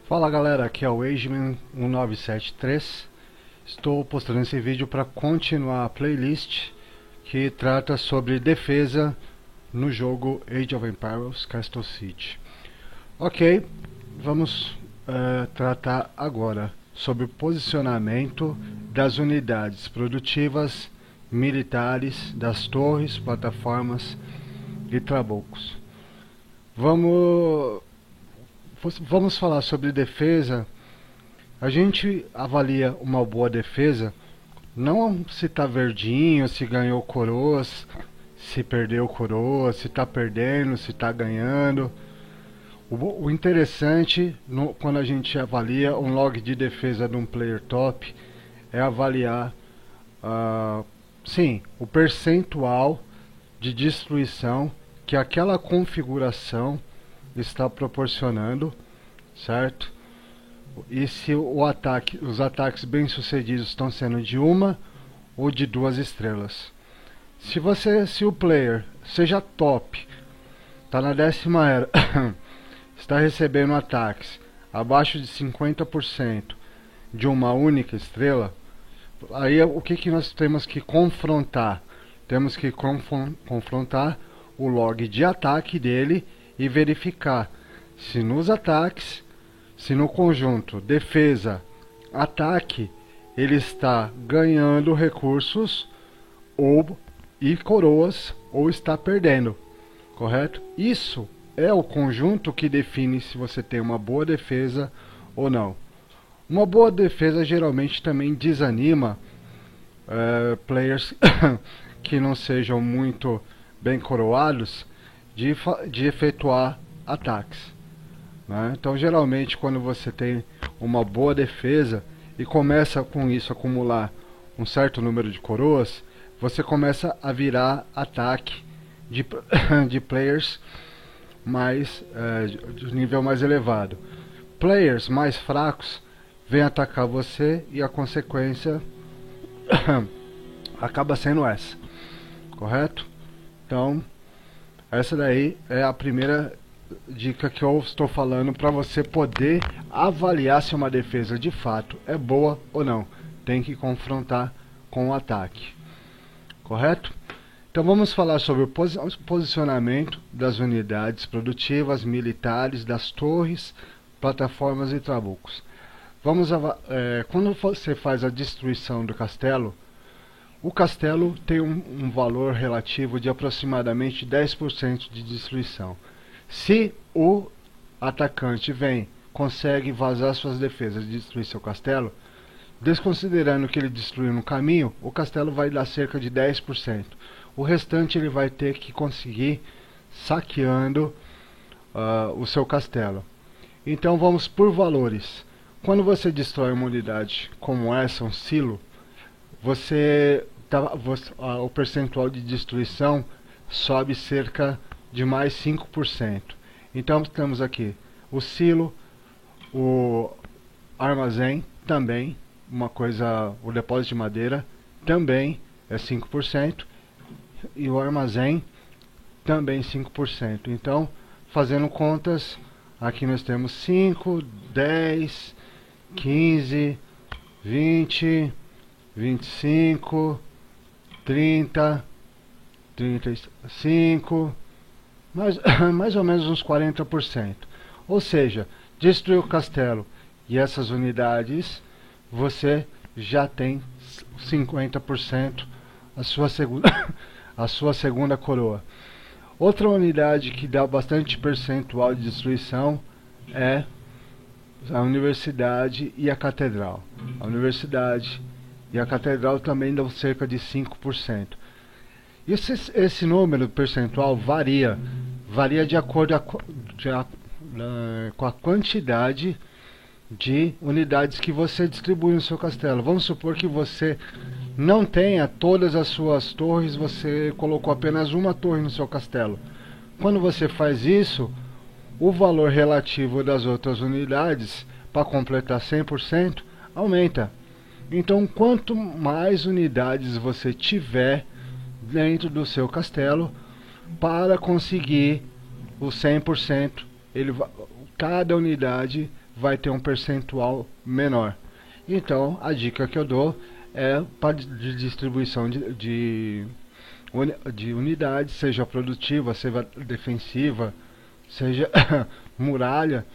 Fala galera, aqui é o Ageman 1973. Estou postando esse vídeo para continuar a playlist que trata sobre defesa no jogo Age of Empires Castle Siege. Ok, vamos tratar agora sobre o posicionamento das unidades produtivas militares, das torres, plataformas e trabucos. Vamos falar sobre defesa. A gente avalia uma boa defesa não se está verdinho, se ganhou coroas, se perdeu coroas, se está perdendo, se está ganhando. O interessante quando a gente avalia um log de defesa de um player top é avaliar sim, o percentual de destruição que aquela configuração está proporcionando, certo? E se os ataques bem sucedidos estão sendo de uma ou de duas estrelas. Se o player seja top, está na 10ª era, está recebendo ataques abaixo de 50% de uma única estrela, aí o que nós temos que confrontar? Temos que confrontar o log de ataque dele e verificar se nos ataques, se no conjunto defesa, ataque, ele está ganhando recursos e coroas ou está perdendo, correto? Isso é o conjunto que define se você tem uma boa defesa ou não. Uma boa defesa geralmente também desanima players que não sejam muito bem coroados de efetuar ataques, né? Então geralmente quando você tem uma boa defesa e começa com isso a acumular um certo número de coroas, você começa a virar ataque de players de nível mais elevado. Players mais fracos vêm atacar você e a consequência acaba sendo essa, correto? Então essa daí é a primeira dica que eu estou falando para você poder avaliar se uma defesa de fato é boa ou não. Tem que confrontar com o ataque, correto? Então vamos falar sobre o posicionamento das unidades produtivas militares, das torres, plataformas e trabucos. Quando você faz a destruição do castelo, o castelo tem um valor relativo de aproximadamente 10% de destruição. Se o atacante consegue vazar suas defesas e destruir seu castelo, desconsiderando que ele destruiu no caminho, o castelo vai dar cerca de 10%. O restante ele vai ter que conseguir saqueando o seu castelo. Então vamos por valores. Quando você destrói uma unidade como essa, um silo, o percentual de destruição sobe cerca de mais 5%. Então temos aqui o silo, o armazém também, o depósito de madeira também é 5%, e o armazém também 5%. Então, fazendo contas, aqui nós temos 5, 10, 15, 20, 25, 30, 35, mais ou menos uns 40%. Ou seja, destruir o castelo e essas unidades, você já tem 50% a sua segunda coroa. Outra unidade que dá bastante percentual de destruição é a universidade e a catedral. A universidade e a catedral também dão cerca de 5%. Esse número percentual varia de acordo com a quantidade de unidades que você distribui no seu castelo. Vamos supor que você não tenha todas as suas torres, você colocou apenas uma torre no seu castelo. Quando você faz isso, o valor relativo das outras unidades, para completar 100%, aumenta. Então, quanto mais unidades você tiver dentro do seu castelo, para conseguir o 100%, cada unidade vai ter um percentual menor. Então a dica que eu dou é para de distribuição de unidades, seja produtiva, seja defensiva, seja muralha,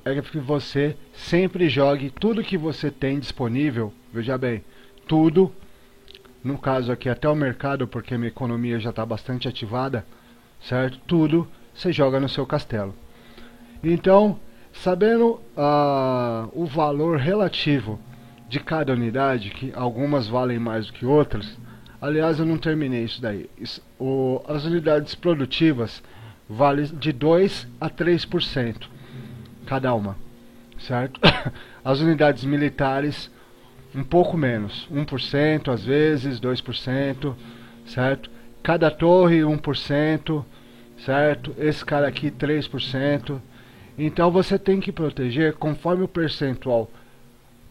é que você sempre jogue tudo que você tem disponível, veja bem, tudo, no caso aqui até o mercado, porque minha economia já está bastante ativada, certo? Tudo você joga no seu castelo. Então, sabendo o valor relativo de cada unidade, que algumas valem mais do que outras, aliás eu não terminei isso daí, as unidades produtivas valem de 2 a 3% cada uma, certo? As unidades militares um pouco menos, 1% às vezes, 2%, certo? Cada torre 1%, certo? Esse cara aqui 3%. Então você tem que proteger conforme o percentual.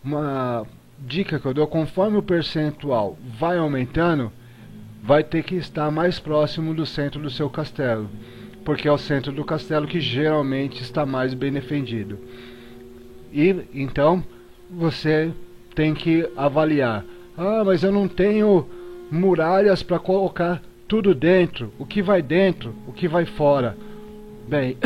Uma dica que eu dou, conforme o percentual vai aumentando, vai ter que estar mais próximo do centro do seu castelo, porque é o centro do castelo que geralmente está mais bem defendido. E então você tem que avaliar: ah, mas eu não tenho muralhas para colocar tudo dentro, o que vai dentro, o que vai fora. Bem,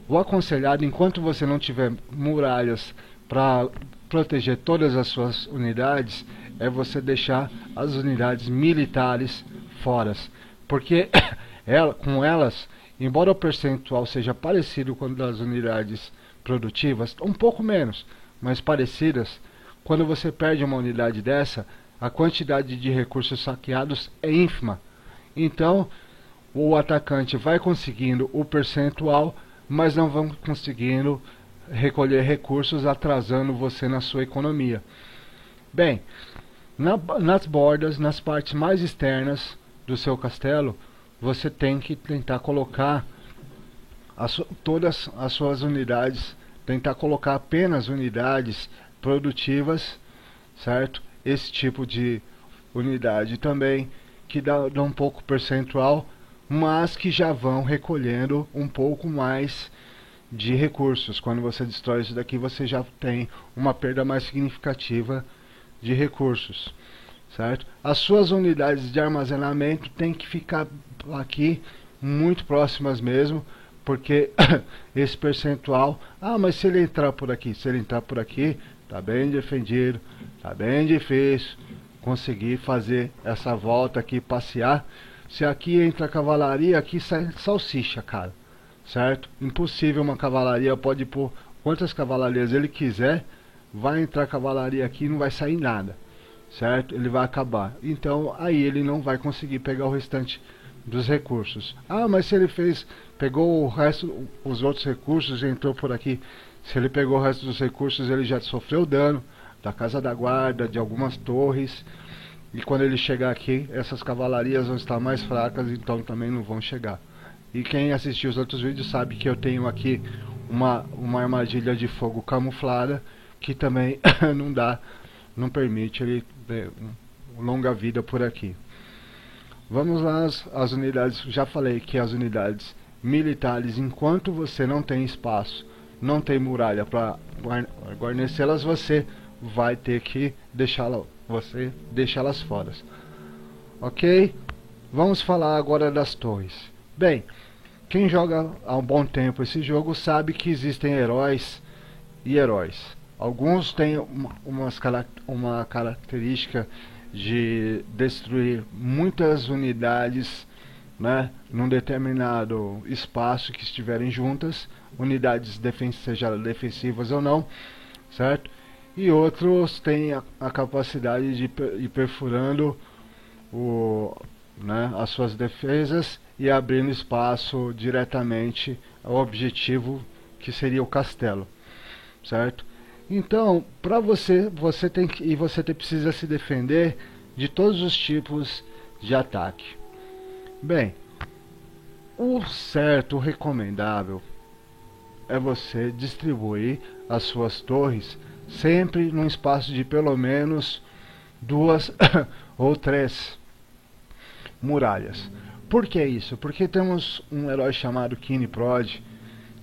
o aconselhado, enquanto você não tiver muralhas para proteger todas as suas unidades, é você deixar as unidades militares fora, porque com elas, embora o percentual seja parecido com o das unidades produtivas, um pouco menos, mas parecidas, quando você perde uma unidade dessa, a quantidade de recursos saqueados é ínfima. Então, o atacante vai conseguindo o percentual, mas não vão conseguindo recolher recursos, atrasando você na sua economia. Bem, nas bordas, nas partes mais externas do seu castelo, você tem que tentar colocar todas as suas unidades, tentar colocar apenas unidades produtivas, certo? Esse tipo de unidade também, que dá um pouco percentual, mas que já vão recolhendo um pouco mais de recursos. Quando você destrói isso daqui, você já tem uma perda mais significativa de recursos, certo? As suas unidades de armazenamento tem que ficar aqui muito próximas mesmo, porque esse percentual, mas se ele entrar por aqui, tá bem defendido, tá bem difícil conseguir fazer essa volta aqui, passear. Se aqui entra a cavalaria, aqui sai salsicha, cara, certo? Impossível uma cavalaria, pode pôr quantas cavalarias ele quiser, vai entrar cavalaria aqui e não vai sair nada, certo? Ele vai acabar. Então aí ele não vai conseguir pegar o restante dos recursos. Mas se ele pegou o resto, os outros recursos e entrou por aqui, se ele pegou o resto dos recursos, ele já sofreu dano da casa da guarda, de algumas torres, e quando ele chegar aqui, essas cavalarias vão estar mais fracas, então também não vão chegar. E quem assistiu os outros vídeos sabe que eu tenho aqui uma armadilha de fogo camuflada, que também não permite ele ter longa vida por aqui. Vamos lá, as unidades. Já falei que as unidades militares, enquanto você não tem espaço, não tem muralha para guarnecê-las, você vai ter que deixá-las fora. Ok? Vamos falar agora das torres. Bem, quem joga há um bom tempo esse jogo sabe que existem heróis e heróis. Alguns têm uma característica de destruir muitas unidades, né, num determinado espaço que estiverem juntas, unidades sejam defensivas ou não, certo? E outros têm a capacidade de ir perfurando as suas defesas e abrindo espaço diretamente ao objetivo, que seria o castelo, certo? Então, para você precisa se defender de todos os tipos de ataque. Bem, o certo, o recomendável é você distribuir as suas torres sempre num espaço de pelo menos 2 ou 3 muralhas. Por que isso? Porque temos um herói chamado Kine Prod,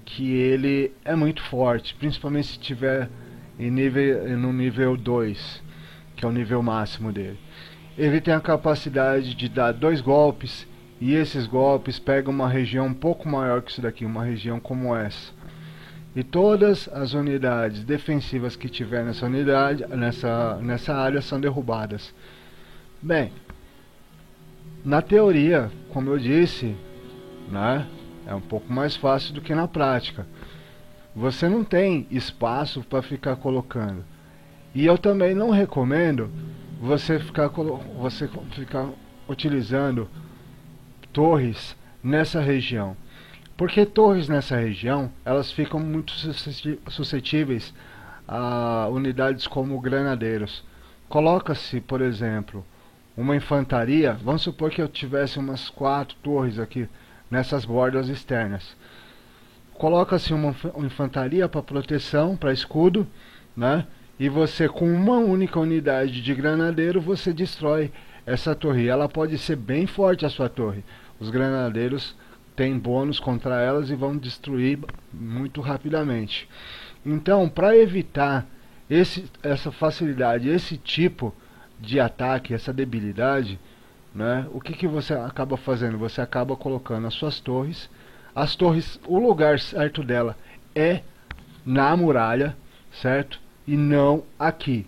que ele é muito forte, principalmente se tiver no nível 2, que é o nível máximo dele. Ele tem a capacidade de dar 2 golpes, e esses golpes pegam uma região um pouco maior que isso daqui, uma região como essa. E todas as unidades defensivas que tiver nessa unidade, nessa área, são derrubadas. Bem, na teoria, como eu disse, né, é um pouco mais fácil do que na prática. Você não tem espaço para ficar colocando. E eu também não recomendo você ficar utilizando torres nessa região. Porque torres nessa região, elas ficam muito suscetíveis a unidades como granadeiros. Coloca-se, por exemplo, uma infantaria. Vamos supor que eu tivesse umas 4 torres aqui nessas bordas externas. Coloca-se uma infantaria para proteção, para escudo, né? E você, com uma única unidade de granadeiro, você destrói essa torre. Ela pode ser bem forte, a sua torre. Os granadeiros têm bônus contra elas e vão destruir muito rapidamente. Então, para evitar essa facilidade, esse tipo de ataque, essa debilidade, né, o que você acaba fazendo? Você acaba colocando as suas torres. As torres, o lugar certo dela é na muralha, certo? E não aqui.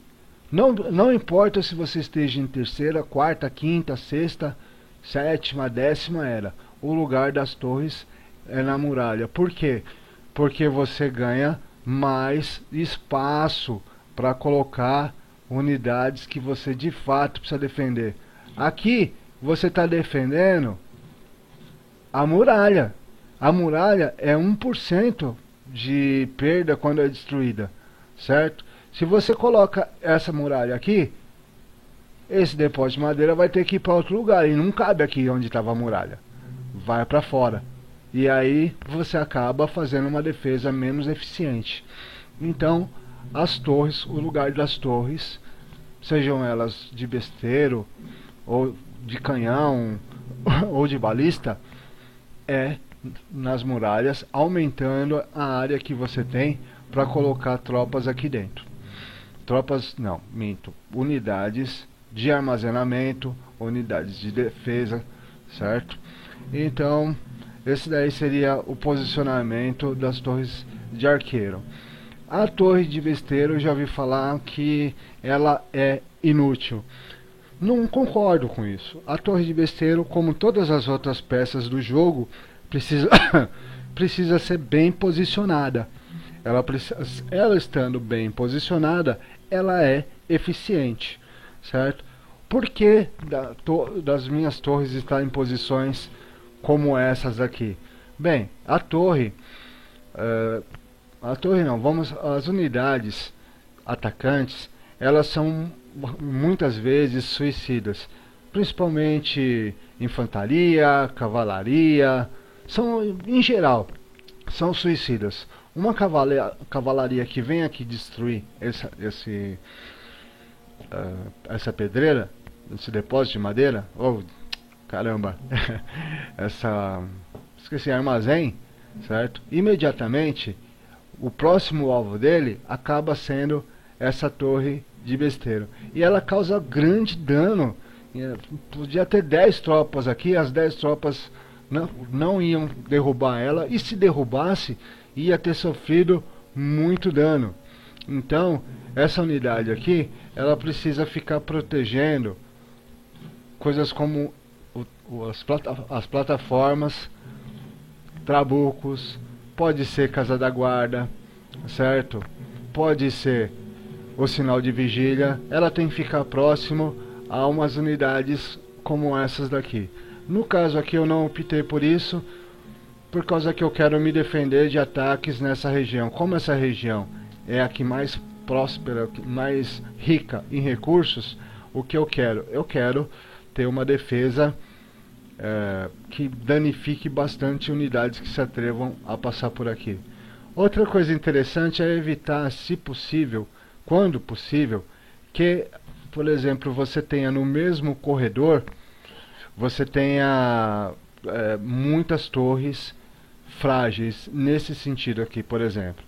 Não importa se você esteja em terceira, quarta, quinta, sexta, sétima, décima era. O lugar das torres é na muralha. Por quê? Porque você ganha mais espaço para colocar unidades que você de fato precisa defender. Aqui você está defendendo a muralha. A muralha é 1% de perda quando é destruída, certo? Se você coloca essa muralha aqui, esse depósito de madeira vai ter que ir para outro lugar, e não cabe aqui onde estava a muralha. Vai para fora. E aí você acaba fazendo uma defesa menos eficiente. Então, as torres, o lugar das torres, sejam elas de besteiro, ou de canhão, ou de balista, é nas muralhas, aumentando a área que você tem para colocar tropas aqui dentro. Tropas, não, minto, unidades de armazenamento, unidades de defesa, certo? Então, esse daí seria o posicionamento das torres de arqueiro. A torre de besteiro, eu já ouvi falar que ela é inútil. Não concordo com isso. A torre de besteiro, como todas as outras peças do jogo, precisa ser bem posicionada. Ela estando bem posicionada, ela é eficiente, certo? Por que das minhas torres estar em posições como essas aqui? Bem, as unidades atacantes, elas são muitas vezes suicidas, principalmente infantaria, cavalaria, em geral, são suicidas. Uma cavalaria que vem aqui destruir essa pedreira, esse depósito de madeira, esqueci, armazém, certo? Imediatamente, o próximo alvo dele acaba sendo essa torre de besteiro. E ela causa grande dano. Podia ter 10 tropas aqui, as 10 tropas não iam derrubar ela, e se derrubasse, ia ter sofrido muito dano. Então, essa unidade aqui, ela precisa ficar protegendo coisas como as plataformas, trabucos, pode ser casa da guarda, certo? Pode ser o sinal de vigília. Ela tem que ficar próximo a umas unidades como essas daqui. No caso aqui eu não optei por isso, por causa que eu quero me defender de ataques nessa região. Como essa região é a que mais próspera, mais rica em recursos, o que eu quero? Eu quero ter uma defesa que danifique bastante unidades que se atrevam a passar por aqui. Outra coisa interessante é evitar, se possível, quando possível, que, por exemplo, você tenha no mesmo corredor, você tenha muitas torres frágeis nesse sentido aqui, por exemplo.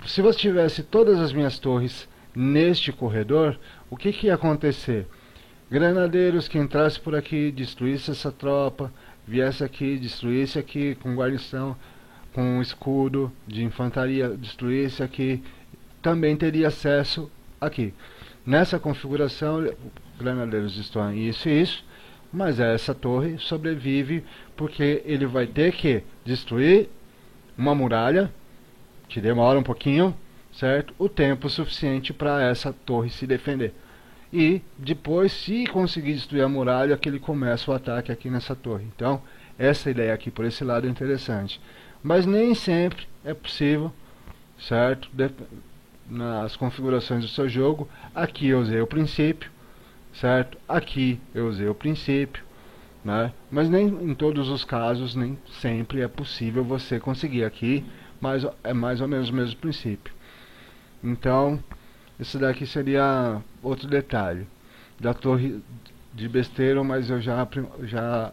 Se você tivesse todas as minhas torres neste corredor, o que ia acontecer? Granadeiros que entrassem por aqui, destruísse essa tropa, viesse aqui, destruísse aqui com guarnição, com um escudo de infantaria, destruísse aqui, também teria acesso aqui. Nessa configuração, granadeiros estão isso e isso, mas essa torre sobrevive porque ele vai ter que destruir uma muralha, que demora um pouquinho, certo? O tempo suficiente para essa torre se defender. E depois, se conseguir destruir a muralha, que ele começa o ataque aqui nessa torre. Então, essa ideia aqui por esse lado é interessante. Mas nem sempre é possível, certo? Nas configurações do seu jogo, aqui eu usei o princípio, certo? Aqui eu usei o princípio, né? Mas nem em todos os casos, nem sempre é possível você conseguir aqui, mas é mais ou menos o mesmo princípio. Então, esse daqui seria outro detalhe da torre de besteiro, mas eu já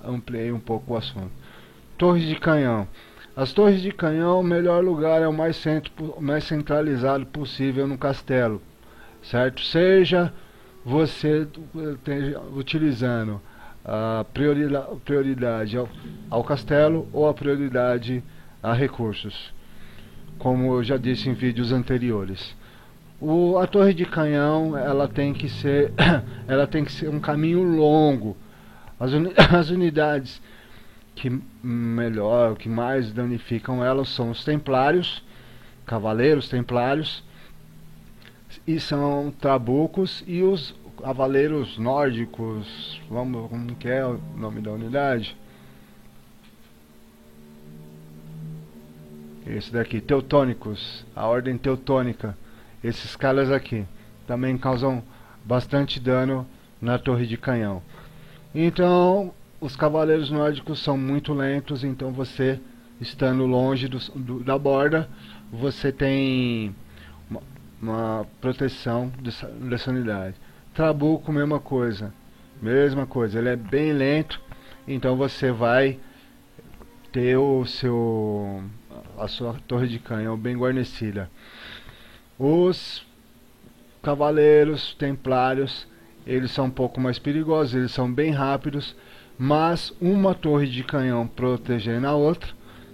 ampliei um pouco o assunto. Torres de canhão. As torres de canhão, o melhor lugar é o mais centralizado possível no castelo, certo? Seja você utilizando a prioridade ao castelo ou a prioridade a recursos, como eu já disse em vídeos anteriores. A torre de canhão, ela tem que ser um caminho longo. As unidades que mais danificam elas são os templários, cavaleiros templários, e são trabucos, e os cavaleiros nórdicos, como que é o nome da unidade? Esse daqui, teutônicos, a ordem teutônica. Esses caras aqui também causam bastante dano na torre de canhão. Então, os cavaleiros nórdicos são muito lentos, então você, estando longe da borda, você tem uma proteção dessa unidade. Trabuco, mesma coisa, ele é bem lento, então você vai ter a sua torre de canhão bem guarnecida. Os cavaleiros templários, eles são um pouco mais perigosos, eles são bem rápidos, mas uma torre de canhão protegendo a outra,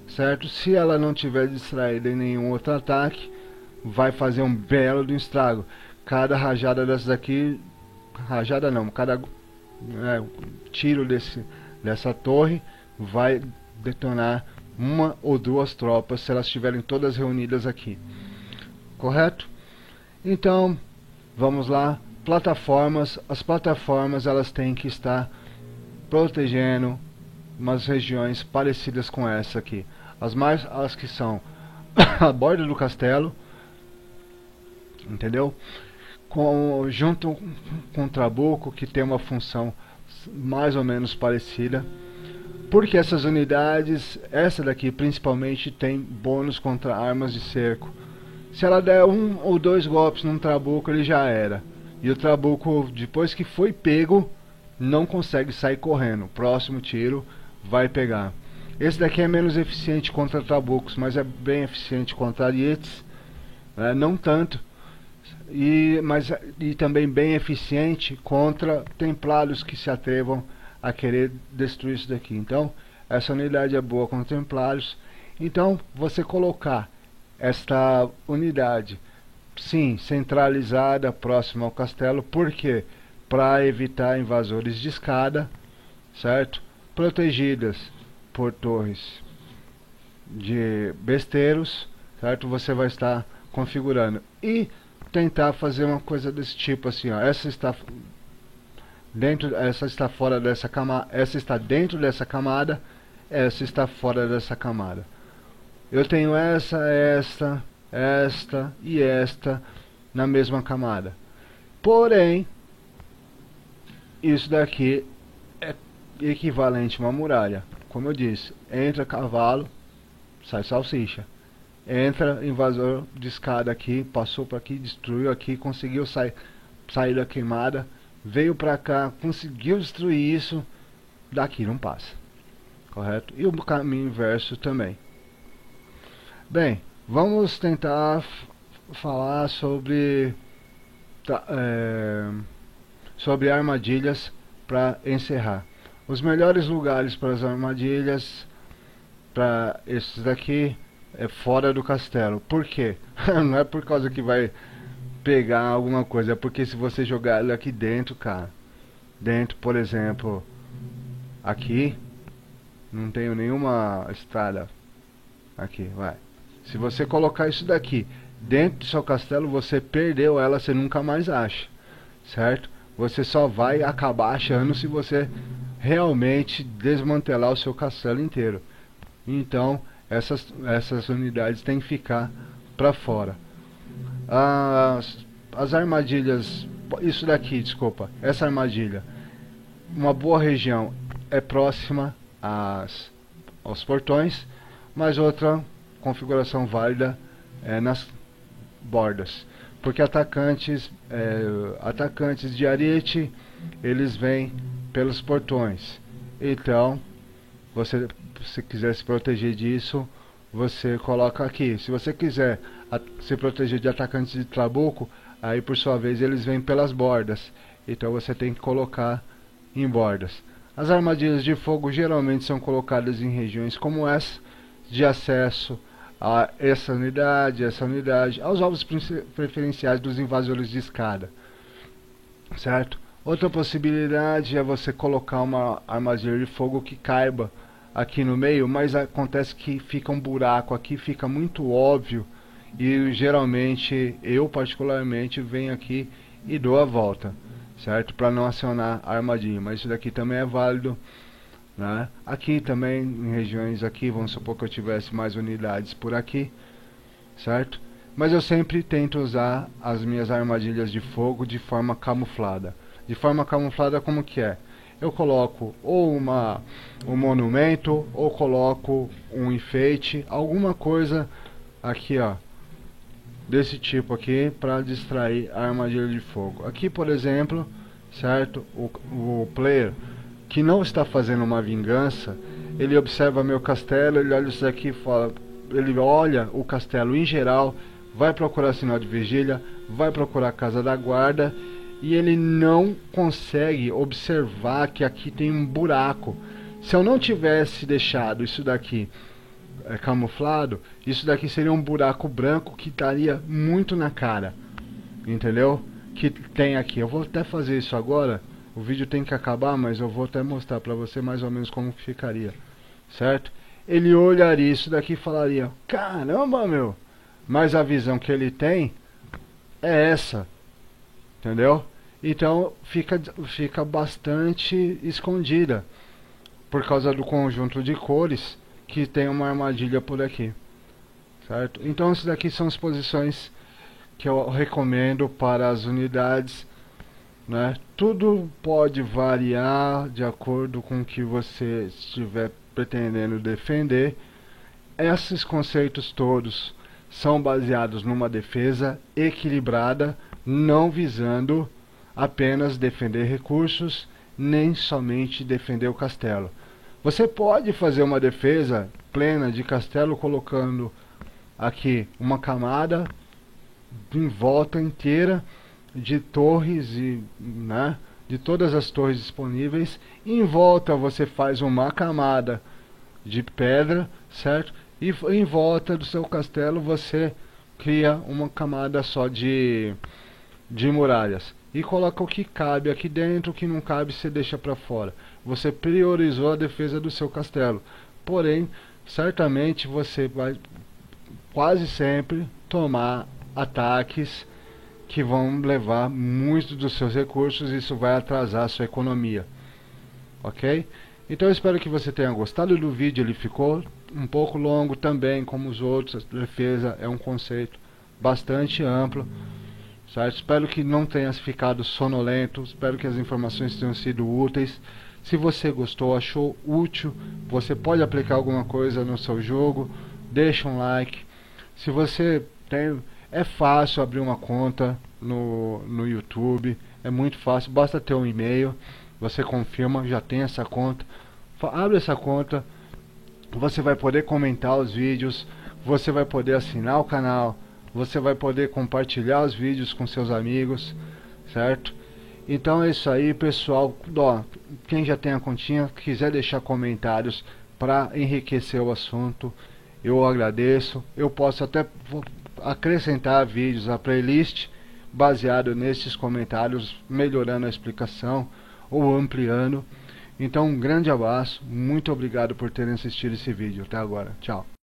certo? Se ela não tiver distraída em nenhum outro ataque, vai fazer um belo do estrago. Cada rajada dessas aqui, cada tiro dessa torre vai detonar uma ou duas tropas, se elas estiverem todas reunidas aqui. Correto? Então, vamos lá. Plataformas. As plataformas, elas têm que estar protegendo umas regiões parecidas com essa aqui. As que são a borda do castelo, entendeu? Junto com o trabuco, que tem uma função mais ou menos parecida. Porque essas unidades, essa daqui principalmente, tem bônus contra armas de cerco. Se ela der um ou dois golpes num trabuco, ele já era. E o trabuco, depois que foi pego, não consegue sair correndo. Próximo tiro vai pegar. Esse daqui é menos eficiente contra trabucos, mas é bem eficiente contra arietes, não tanto. E também bem eficiente contra templários que se atrevam a querer destruir isso daqui. Então, essa unidade é boa contra templários. Então, você colocar esta unidade, sim, centralizada, próxima ao castelo, porque para evitar invasores de escada, certo? Protegidas por torres de besteiros, certo? Você vai estar configurando e tentar fazer uma coisa desse tipo assim, ó. Essa está fora dessa camada, essa está dentro dessa camada, essa está fora dessa camada. Eu tenho esta e esta na mesma camada. Porém, isso daqui é equivalente a uma muralha. Como eu disse, entra cavalo, sai salsicha. Entra invasor de escada aqui, passou por aqui, destruiu aqui, conseguiu sair da queimada, veio pra cá, conseguiu destruir isso, daqui não passa. Correto? E o caminho inverso também. Bem, vamos tentar falar sobre tá, sobre armadilhas para encerrar. Os melhores lugares para as armadilhas, para esses daqui, é fora do castelo. Por quê? Não é por causa que vai pegar alguma coisa, é porque se você jogar ele aqui dentro, cara, dentro, por exemplo, aqui, não tenho nenhuma estrada. Aqui, vai. Se você colocar isso daqui dentro do seu castelo, você perdeu ela, você nunca mais acha, certo? Você só vai acabar achando se você realmente desmantelar o seu castelo inteiro. Então, essas unidades têm que ficar para fora. As armadilhas, isso daqui, desculpa, essa armadilha, uma boa região é próxima aos portões, mas outra configuração válida é nas bordas, porque atacantes de ariete, eles vêm pelos portões. Então, se quiser se proteger disso, você coloca aqui. Se você quiser se proteger de atacantes de trabuco, aí por sua vez eles vêm pelas bordas. Então você tem que colocar em bordas. As armadilhas de fogo geralmente são colocadas em regiões como essa, de acesso a essa unidade, aos alvos preferenciais dos invasores de escada, certo? Outra possibilidade é você colocar uma armadilha de fogo que caiba aqui no meio, mas acontece que fica um buraco aqui, fica muito óbvio, e geralmente eu particularmente venho aqui e dou a volta, certo? Para não acionar a armadilha, mas isso daqui também é válido, né? Aqui também, em regiões aqui, vamos supor que eu tivesse mais unidades por aqui, certo? Mas eu sempre tento usar as minhas armadilhas de fogo de forma camuflada. De forma camuflada como que é? Eu coloco ou um monumento, ou coloco um enfeite, alguma coisa aqui, ó, desse tipo aqui, para distrair a armadilha de fogo. Aqui, por exemplo, certo? O player que não está fazendo uma vingança, ele observa meu castelo, ele olha isso aqui e fala, ele olha o castelo em geral, vai procurar sinal de vigília, vai procurar a casa da guarda, e ele não consegue observar que aqui tem um buraco. Se eu não tivesse deixado isso daqui camuflado, isso daqui seria um buraco branco que estaria muito na cara, entendeu? Que tem aqui. Eu vou até fazer isso agora. O vídeo tem que acabar, mas eu vou até mostrar pra você mais ou menos como ficaria, certo? Ele olharia isso daqui e falaria, caramba, meu, mas a visão que ele tem é essa, entendeu? Então fica bastante escondida por causa do conjunto de cores que tem uma armadilha por aqui, certo? Então essas daqui são as posições que eu recomendo para as unidades, né? Tudo pode variar de acordo com o que você estiver pretendendo defender. Esses conceitos todos são baseados numa defesa equilibrada, não visando apenas defender recursos, nem somente defender o castelo. Você pode fazer uma defesa plena de castelo colocando aqui uma camada em volta inteira de torres e, né, de todas as torres disponíveis. Em volta você faz uma camada de pedra, certo? E em volta do seu castelo você cria uma camada só de muralhas e coloca o que cabe aqui dentro, o que não cabe você deixa para fora. Você priorizou a defesa do seu castelo, porém certamente você vai quase sempre tomar ataques que vão levar muitos dos seus recursos, e isso vai atrasar a sua economia, ok? Então eu espero que você tenha gostado do vídeo. Ele ficou um pouco longo também, como os outros. A defesa é um conceito bastante amplo, certo? Espero que não tenha ficado sonolento, espero que as informações tenham sido úteis. Se você gostou, achou útil, você pode aplicar alguma coisa no seu jogo, deixa um like. Se você tem, é fácil abrir uma conta no YouTube, é muito fácil, basta ter um e-mail, você confirma, já tem essa conta, abre essa conta, você vai poder comentar os vídeos, você vai poder assinar o canal, você vai poder compartilhar os vídeos com seus amigos, certo? Então é isso aí, pessoal. Ó, quem já tem a continha, quiser deixar comentários para enriquecer o assunto, eu agradeço. Eu posso até acrescentar vídeos à playlist baseado nesses comentários, melhorando a explicação ou ampliando. Então um grande abraço, muito obrigado por terem assistido esse vídeo até agora. Tchau.